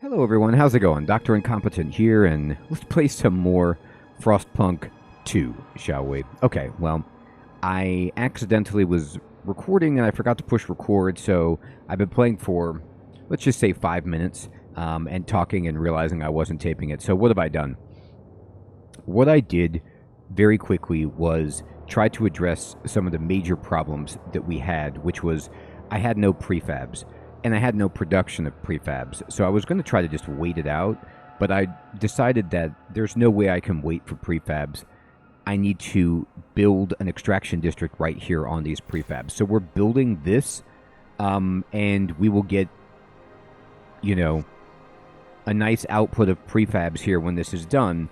Hello everyone, how's it going? Dr. Incompetent here, and let's play some more Frostpunk 2, shall we? Okay, well, I accidentally was recording and I forgot to push record, so I've been playing for, let's just say 5 minutes, and talking and realizing I wasn't taping it. So what have I done? What I did very quickly was try to address some of the major problems that we had, which was I had no prefabs. And I had no production of prefabs, so I was going to try to just wait it out, but I decided that there's no way I can wait for prefabs. I need to build an extraction district right here on these prefabs. So we're building this, and we will get, you know, a nice output of prefabs here when this is done,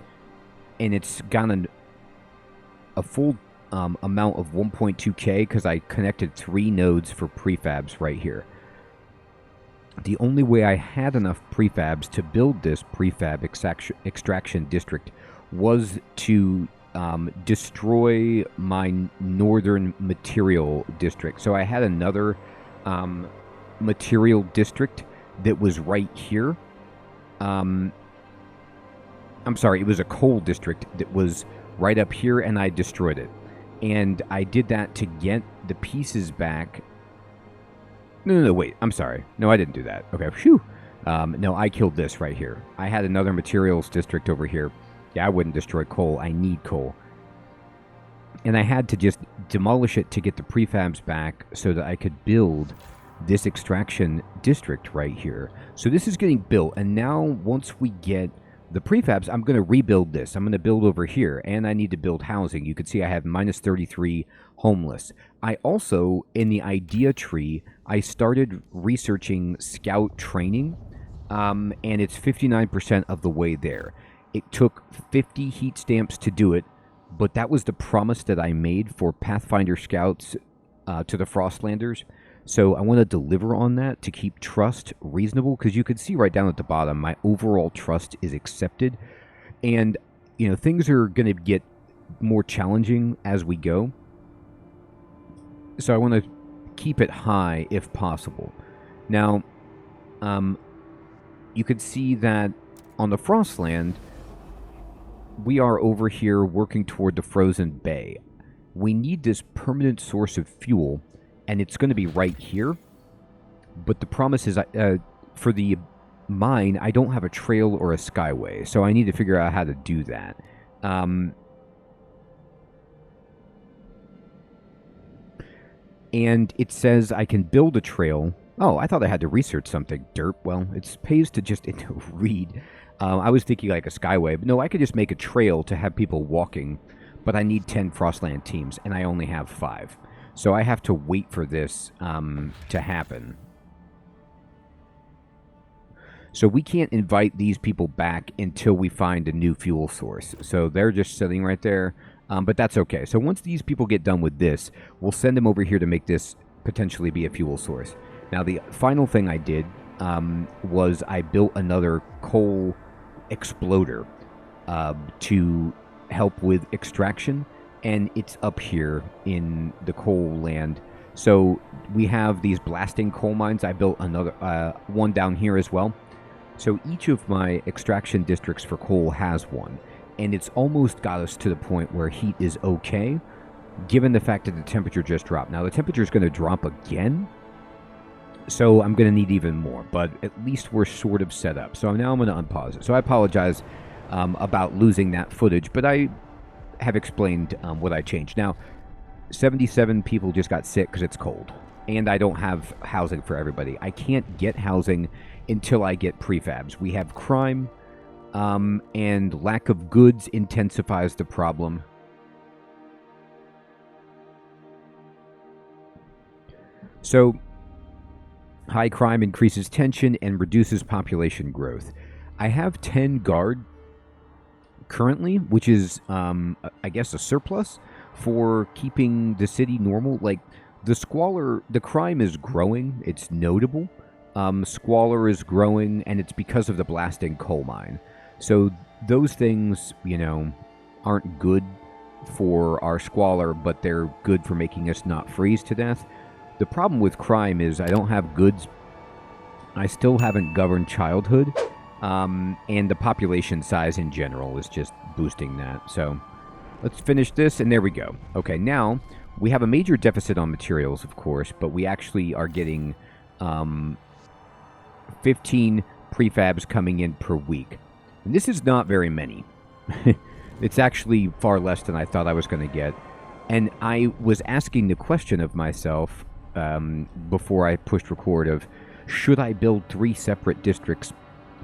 and it's got a full amount of 1.2K because I connected 3 nodes for prefabs right here. The only way I had enough prefabs to build this prefab extraction district was to destroy my northern material district. So I had another material district that was right here. I'm sorry, it was a coal district that was right up here, and I destroyed it. And I did that to get the pieces back. No, wait, I'm sorry. No, I didn't do that. Okay, phew. No, I killed this right here. I had another materials district over here. Yeah, I wouldn't destroy coal. I need coal. And I had to just demolish it to get the prefabs back so that I could build this extraction district right here. So this is getting built, and now once we get the prefabs, I'm going to rebuild this. I'm going to build over here, and I need to build housing. You can see I have minus 33 homeless. I also, in the idea tree, I started researching scout training, and it's 59% of the way there. It took 50 heat stamps to do it, but that was the promise that I made for Pathfinder scouts to the Frostlanders. So I want to deliver on that to keep trust reasonable, because you can see right down at the bottom, my overall trust is accepted. And, you know, things are going to get more challenging as we go. So I want to keep it high if possible. Now, you could see that on the Frostland, we are over here working toward the frozen bay. We need this permanent source of fuel, and it's going to be right here. But the promise is, for the mine, I don't have a trail or a skyway, so I need to figure out how to do that. And it says I can build a trail. Oh, I thought I had to research something. Derp. Well, it pays to just read. I was thinking like a skyway, but no, I could just make a trail to have people walking, but I need 10 Frostland teams, and I only have 5. So I have to wait for this to happen. So we can't invite these people back until we find a new fuel source. So they're just sitting right there, but that's okay. So once these people get done with this, we'll send them over here to make this potentially be a fuel source. Now the final thing I did was I built another coal exploder to help with extraction. And it's up here in the coal land. So we have these blasting coal mines. I built another one down here as well. So each of my extraction districts for coal has one. And it's almost got us to the point where heat is okay, given the fact that the temperature just dropped. Now the temperature is going to drop again, so I'm going to need even more. But at least we're sort of set up. So now I'm going to unpause it. So I apologize about losing that footage, but I have explained what I changed. Now, 77 people just got sick because it's cold, and I don't have housing for everybody. I can't get housing until I get prefabs. We have crime, and lack of goods intensifies the problem. So, high crime increases tension and reduces population growth. I have 10 guard currently, which is, I guess, a surplus for keeping the city normal. Like, the crime is growing. It's notable. Squalor is growing, and it's because of the blasting coal mine. So those things, you know, aren't good for our squalor, but they're good for making us not freeze to death. The problem with crime is I don't have goods. I still haven't governed childhood, And the population size in general is just boosting that. So let's finish this, and there we go. Okay, now we have a major deficit on materials, of course, but we actually are getting 15 prefabs coming in per week. And this is not very many. It's actually far less than I thought I was going to get. And I was asking the question of myself before I pushed record of, should I build 3 separate districts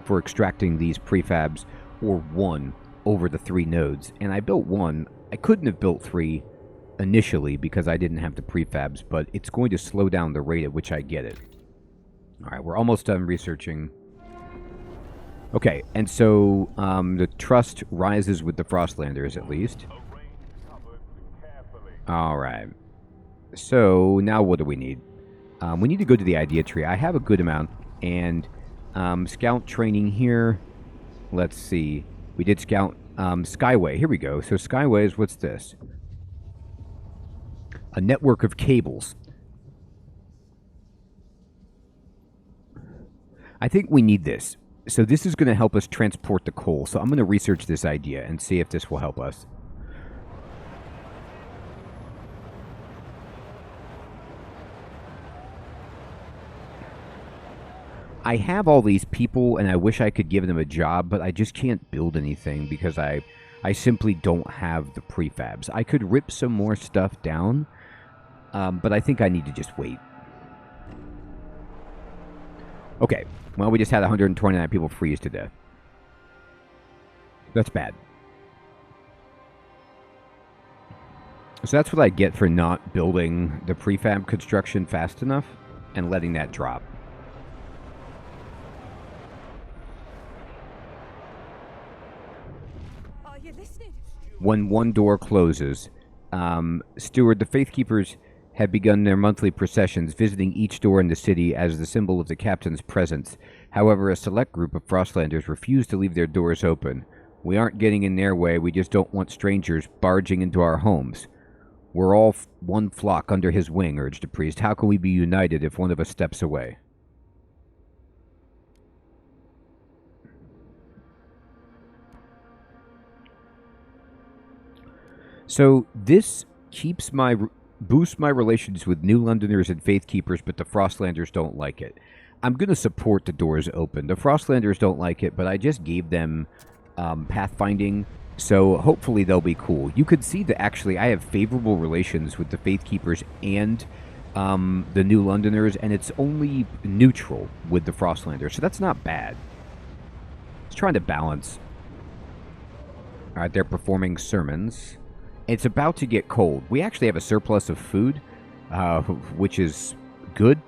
for extracting these prefabs, or 1 over the 3 nodes? And I built 1. I couldn't have built 3 initially because I didn't have the prefabs, but it's going to slow down the rate at which I get it. All right, we're almost done researching. Okay, and so the trust rises with the Frostlanders, at least. All right. So now what do we need? We need to go to the idea tree. I have a good amount, and scout training here. Let's see. We did scout Skyway. Here we go. So Skyway is, what's this? A network of cables. I think we need this. So this is going to help us transport the coal. So I'm going to research this idea and see if this will help us. I have all these people, and I wish I could give them a job, but I just can't build anything because I simply don't have the prefabs. I could rip some more stuff down, but I think I need to just wait. Okay, well, we just had 129 people freeze to death. That's bad. So that's what I get for not building the prefab construction fast enough and letting that drop. Are you listening? When one door closes, Steward, the Faithkeepers had begun their monthly processions, visiting each door in the city as the symbol of the captain's presence. However, a select group of Frostlanders refused to leave their doors open. We aren't getting in their way, we just don't want strangers barging into our homes. We're all one flock under his wing, urged the priest. How can we be united if one of us steps away? So this boosts my relations with New Londoners and Faithkeepers, but the Frostlanders don't like it. I'm going to support the doors open. The Frostlanders don't like it, but I just gave them pathfinding, so hopefully they'll be cool. You could see that actually I have favorable relations with the Faithkeepers and the New Londoners, and it's only neutral with the Frostlanders, so that's not bad. It's trying to balance. All right, they're performing sermons. It's about to get cold. We actually have a surplus of food, which is good.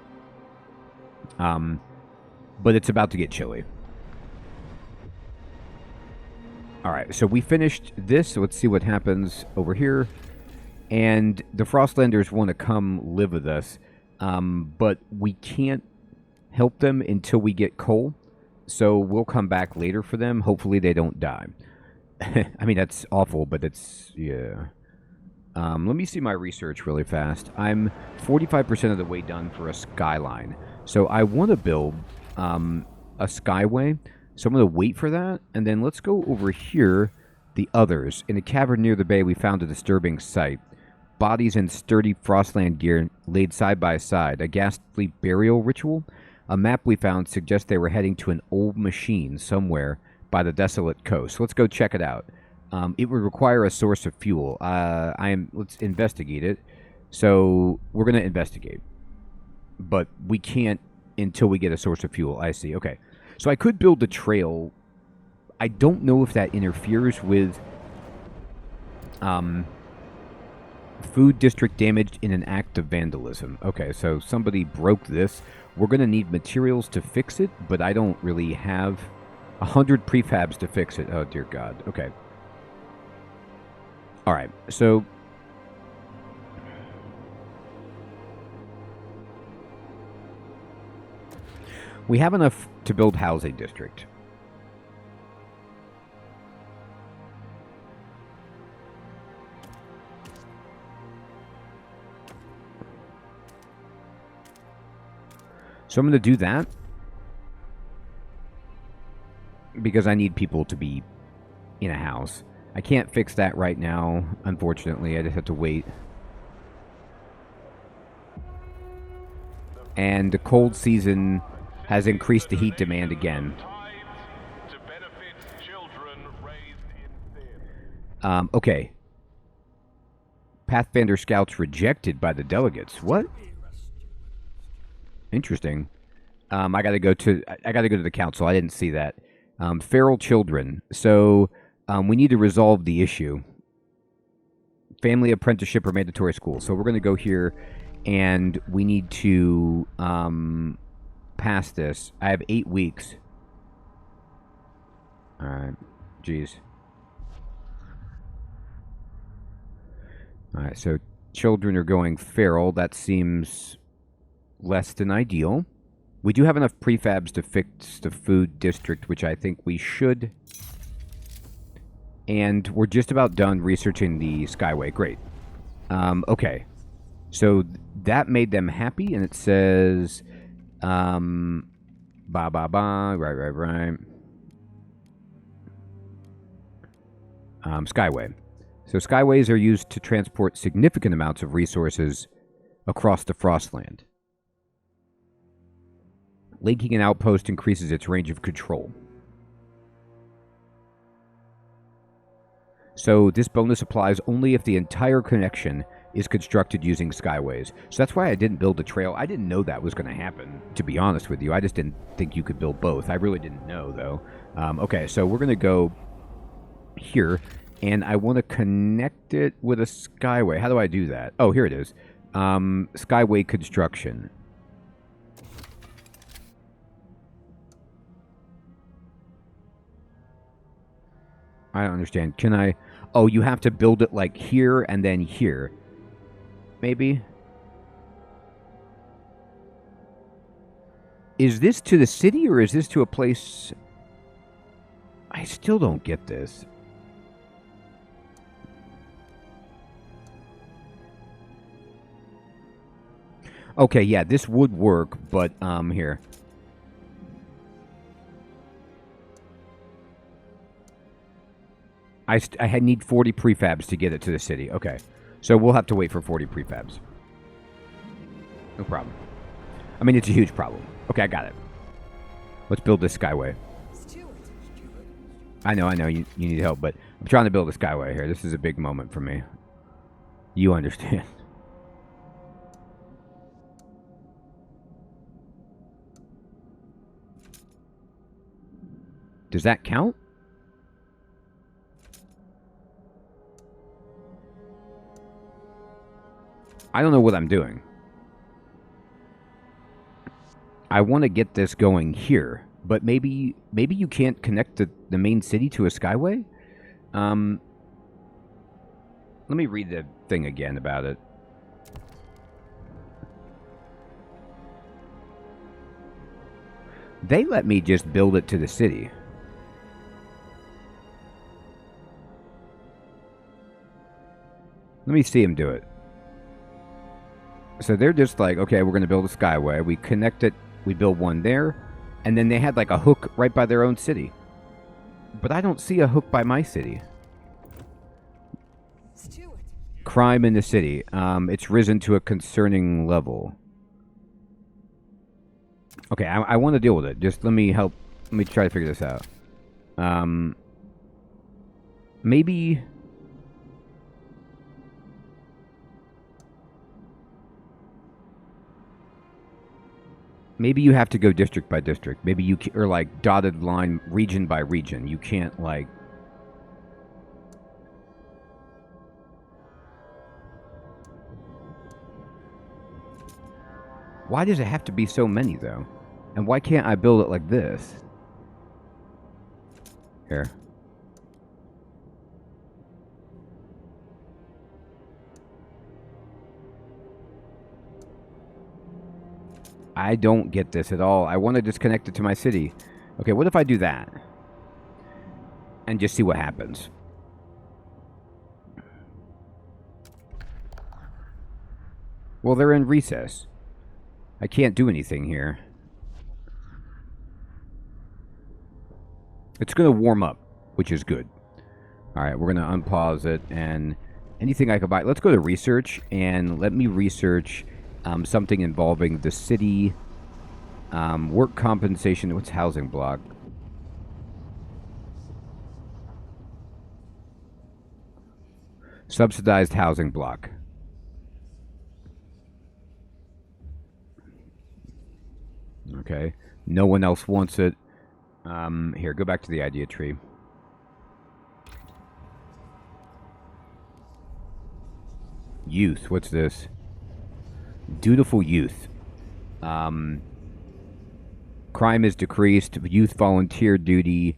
But it's about to get chilly. All right, so we finished this. So let's see what happens over here. And the Frostlanders want to come live with us, but we can't help them until we get coal. So we'll come back later for them. Hopefully they don't die. I mean, that's awful, but it's, yeah. Let me see my research really fast. I'm 45% of the way done for a skyline. So I want to build a skyway. So I'm going to wait for that. And then let's go over here, the others. In a cavern near the bay, we found a disturbing sight. Bodies in sturdy Frostland gear laid side by side. A ghastly burial ritual. A map we found suggests they were heading to an old machine somewhere by the desolate coast. Let's go check it out. It would require a source of fuel. Let's investigate it. So we're going to investigate, but we can't until we get a source of fuel. I see. Okay, so I could build a trail. I don't know if that interferes with food district damaged in an act of vandalism. Okay, so somebody broke this. We're going to need materials to fix it, but I don't really have 100 prefabs to fix it. Oh, dear God. Okay. All right, so we have enough to build housing district. So I'm going to do that. because I need people to be in a house. I can't fix that right now, unfortunately. I just have to wait. And the cold season has increased the heat demand again. Okay. Pathfinder Scouts rejected by the delegates. What? Interesting. I gotta go to the council. I didn't see that. Feral children. So we need to resolve the issue. Family apprenticeship or mandatory school. So we're gonna go here, and we need to pass this. I have 8 weeks. All right. Jeez. All right. So children are going feral. That seems less than ideal. We do have enough prefabs to fix the food district, which I think we should. And we're just about done researching the Skyway. Great. Okay. So that made them happy, and it says, right. Skyway. So Skyways are used to transport significant amounts of resources across the Frostland. Linking an outpost increases its range of control. So this bonus applies only if the entire connection is constructed using Skyways. So that's why I didn't build a trail. I didn't know that was going to happen, to be honest with you. I just didn't think you could build both. I really didn't know, though. Okay, so we're going to go here, and I want to connect it with a Skyway. How do I do that? Oh, here it is. Skyway construction. I don't understand. Can I... Oh, you have to build it like here and then here. Maybe? Is this to the city or is this to a place... I still don't get this. Okay, yeah, this would work, but, here. I need 40 prefabs to get it to the city. Okay. So we'll have to wait for 40 prefabs. No problem. I mean, it's a huge problem. Okay, I got it. Let's build this Skyway. I know, you need help, but I'm trying to build a Skyway here. This is a big moment for me. You understand. Does that count? I don't know what I'm doing. I want to get this going here, but maybe you can't connect the main city to a Skyway? Let me read the thing again about it. They let me just build it to the city. Let me see him do it. So they're just like, okay, we're going to build a Skyway. We connect it. We build one there. And then they had like a hook right by their own city. But I don't see a hook by my city. Crime in the city. It's risen to a concerning level. Okay, I want to deal with it. Just let me help. Let me try to figure this out. Maybe... Maybe you have to go district by district. Maybe you or like dotted line region by region. You can't like... Why does it have to be so many though? And why can't I build it like this? Here. I don't get this at all. I want to disconnect it to my city. Okay, what if I do that? And just see what happens. Well, they're in recess. I can't do anything here. It's going to warm up, which is good. All right, we're going to unpause it, and anything I could buy. Let's go to research, and let me research something involving the city, work compensation. What's housing block? Subsidized housing block. Okay. No one else wants it. Here, go back to the idea tree. Youth. What's this? Dutiful youth. Crime is decreased. Youth volunteer duty.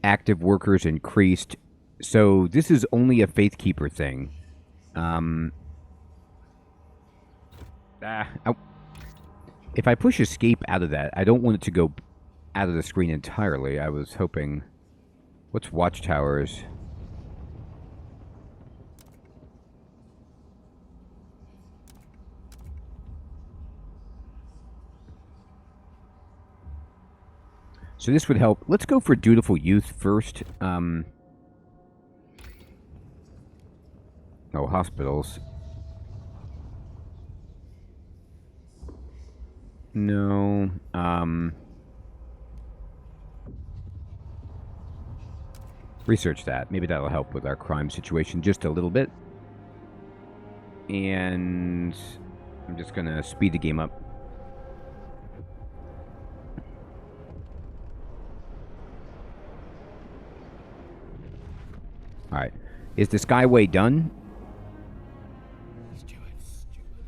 Active workers increased. So this is only a Faithkeeper thing. If I push escape out of that, I don't want it to go out of the screen entirely. I was hoping... What's watchtowers? So this would help. Let's go for dutiful youth first. Oh, hospitals. No. Research that. Maybe that'll help with our crime situation just a little bit. And I'm just going to speed the game up. Alright. Is the Skyway done?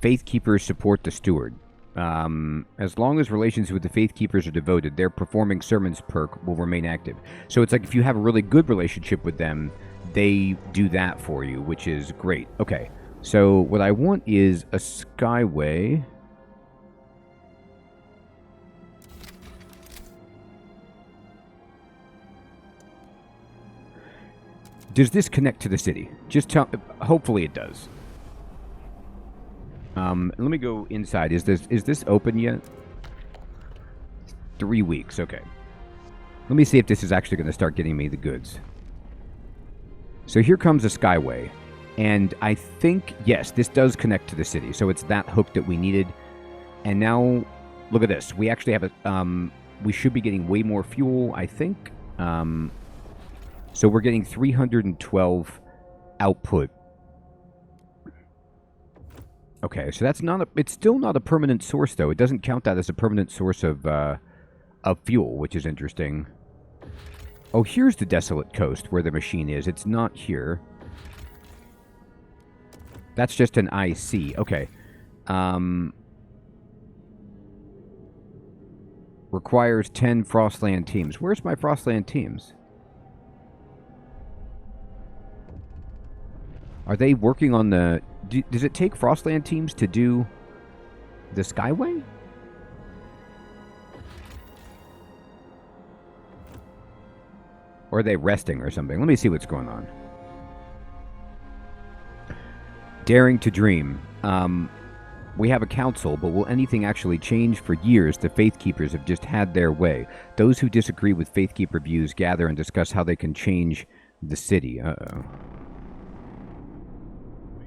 Faithkeepers support the steward. As long as relations with the Faithkeepers are devoted, their performing sermons perk will remain active. So it's like if you have a really good relationship with them, they do that for you, which is great. Okay, so what I want is a Skyway. Does this connect to the city? Just tell. Hopefully it does. Let me go inside. Is this open yet? 3 weeks. Okay. Let me see if this is actually going to start getting me the goods. So here comes a Skyway, and I think yes, this does connect to the city. So it's that hook that we needed. And now, look at this. We actually have a. We should be getting way more fuel, I think. So we're getting 312 output. Okay, so that's not a... It's still not a permanent source, though. It doesn't count that as a permanent source of fuel, which is interesting. Oh, here's the desolate coast where the machine is. It's not here. That's just an IC. Okay. Requires 10 Frostland teams. Where's my Frostland teams? Are they working on the... Does it take Frostland teams to do the Skyway? Or are they resting or something? Let me see what's going on. Daring to dream. We have a council, but will anything actually change? For years, the Faithkeepers have just had their way. Those who disagree with Faithkeeper views gather and discuss how they can change the city. Uh-oh.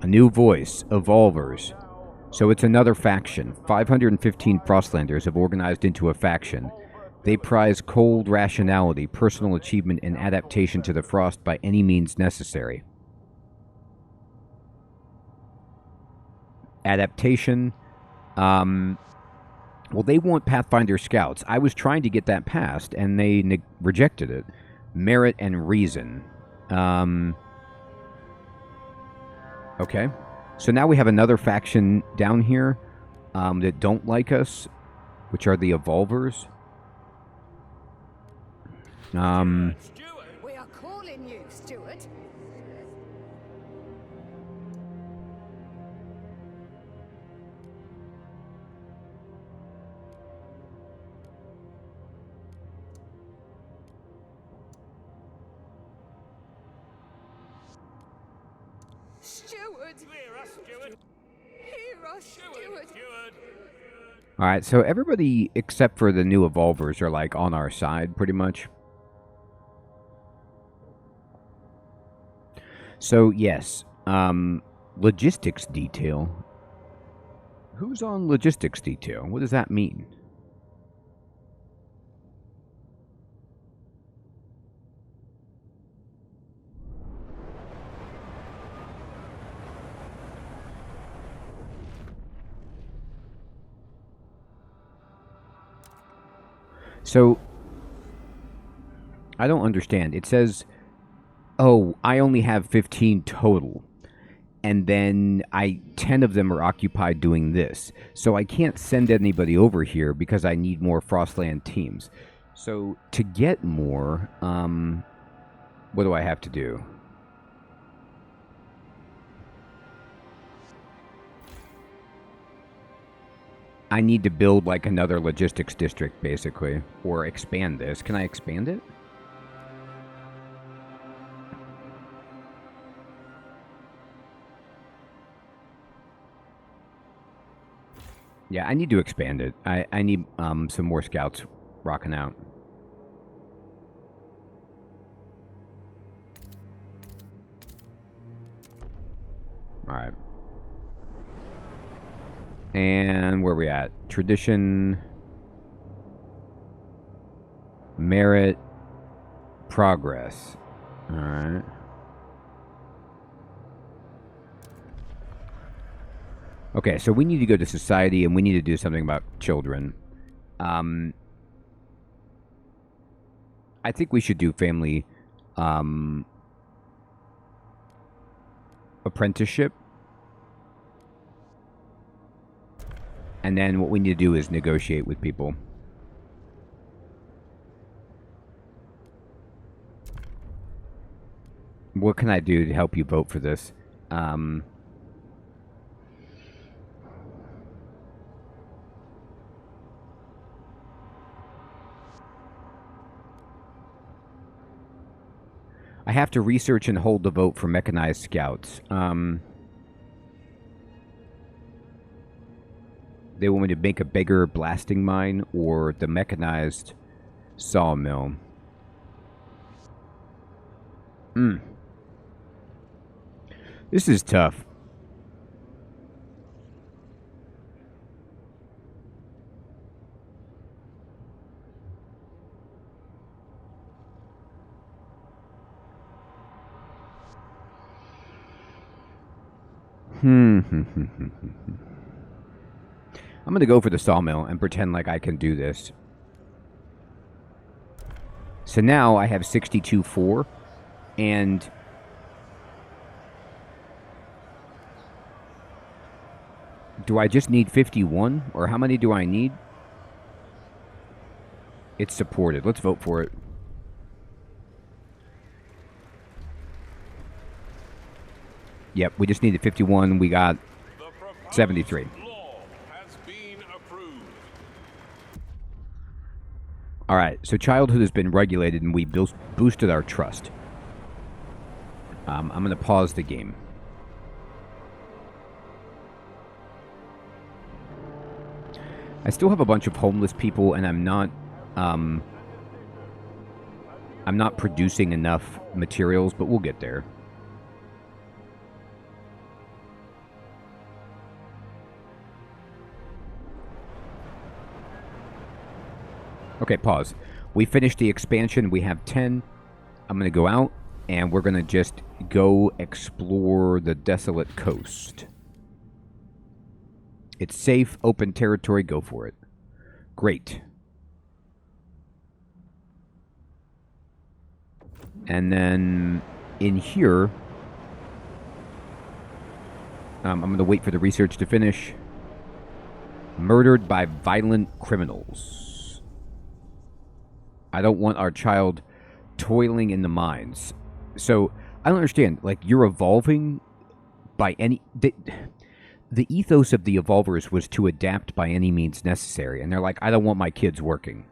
A new voice, Evolvers. So it's another faction. 515 Frostlanders have organized into a faction. They prize cold rationality, personal achievement, and adaptation to the Frost by any means necessary. Adaptation. Well, they want Pathfinder Scouts. I was trying to get that passed, and they rejected it. Merit and reason. Okay, so now we have another faction down here that don't like us, which are the Evolvers. We are calling you, Stuart. Steward! Hear us, Steward! Hear us, Steward! Alright, so everybody except for the new Evolvers are like on our side, pretty much. So, yes. Logistics detail. Who's on logistics detail? What does that mean? So, I don't understand. It says, oh, I only have 15 total. And then 10 of them are occupied doing this. So I can't send anybody over here because I need more Frostland teams. So to get more, what do I have to do? I need to build like another logistics district, basically, or expand this. Can I expand it? Yeah, I need to expand it. I need some more scouts rocking out. All right. And where are we at? Tradition, merit, progress. All right. Okay, so we need to go to society and we need to do something about children. I think we should do family apprenticeship. And then what we need to do is negotiate with people. What can I do to help you vote for this? I have to research and hold the vote for mechanized scouts. They want me to make a bigger blasting mine or the mechanized sawmill. This is tough. I'm going to go for the sawmill and pretend like I can do this. So now I have 62-4, and do I just need 51, or how many do I need? It's supported. Let's vote for it. Yep, we just needed 51. We got 73. All right, so childhood has been regulated, and we boosted our trust. I'm going to pause the game. I still have a bunch of homeless people, and I'm not producing enough materials, but we'll get there. Okay, pause. We finished the expansion. We have 10. I'm going to go out, and we're going to just go explore the desolate coast. It's safe, open territory. Go for it. Great. And then in here, I'm going to wait for the research to finish. Murdered by violent criminals. I don't want our child toiling in the mines. So, I don't understand. Like, you're evolving by any... The ethos of the evolvers was to adapt by any means necessary. And they're like, I don't want my kids working.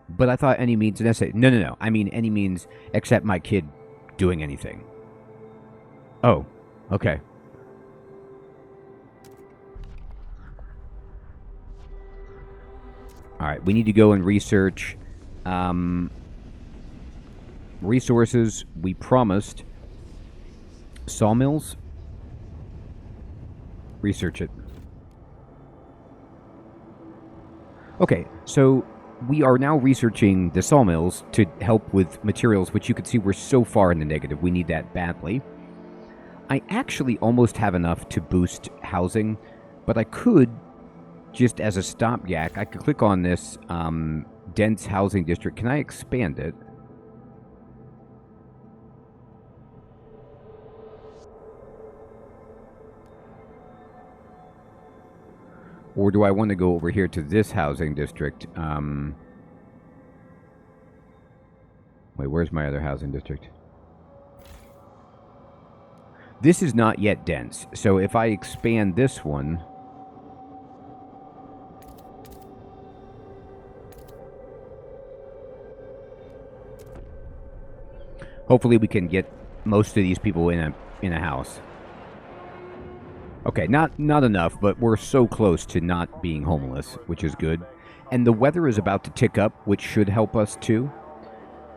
But I thought any means necessary. No. I mean any means except my kid doing anything. Oh, okay. All right, we need to go and research... resources. We promised Sawmills? Research it. Okay, so we are now researching the sawmills to help with materials, which you can see we're so far in the negative. We need that badly. I actually almost have enough to boost housing, but I could, just as a stopgap, I could click on this dense housing district. Can I expand it? Or do I want to go over here to this housing district? Wait, where's my other housing district? This is not yet dense, so if I expand this one... hopefully we can get most of these people in a house. Okay, not enough, but we're so close to not being homeless, which is good. And the weather is about to tick up, which should help us too.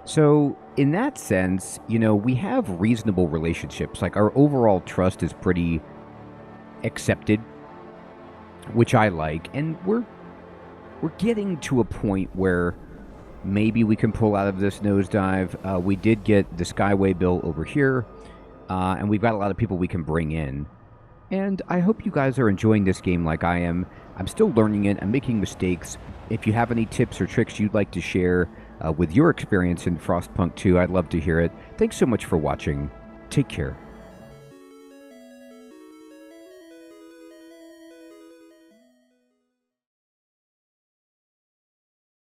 So, in that sense, you know, we have reasonable relationships. Like, our overall trust is pretty accepted, which I like. And we're getting to a point where maybe we can pull out of this nosedive. We did get the Skyway bill over here, and we've got a lot of people we can bring in. And I hope you guys are enjoying this game like I am. I'm still learning it. I'm making mistakes. If you have any tips or tricks you'd like to share with your experience in Frostpunk 2, I'd love to hear it. Thanks so much for watching. Take care.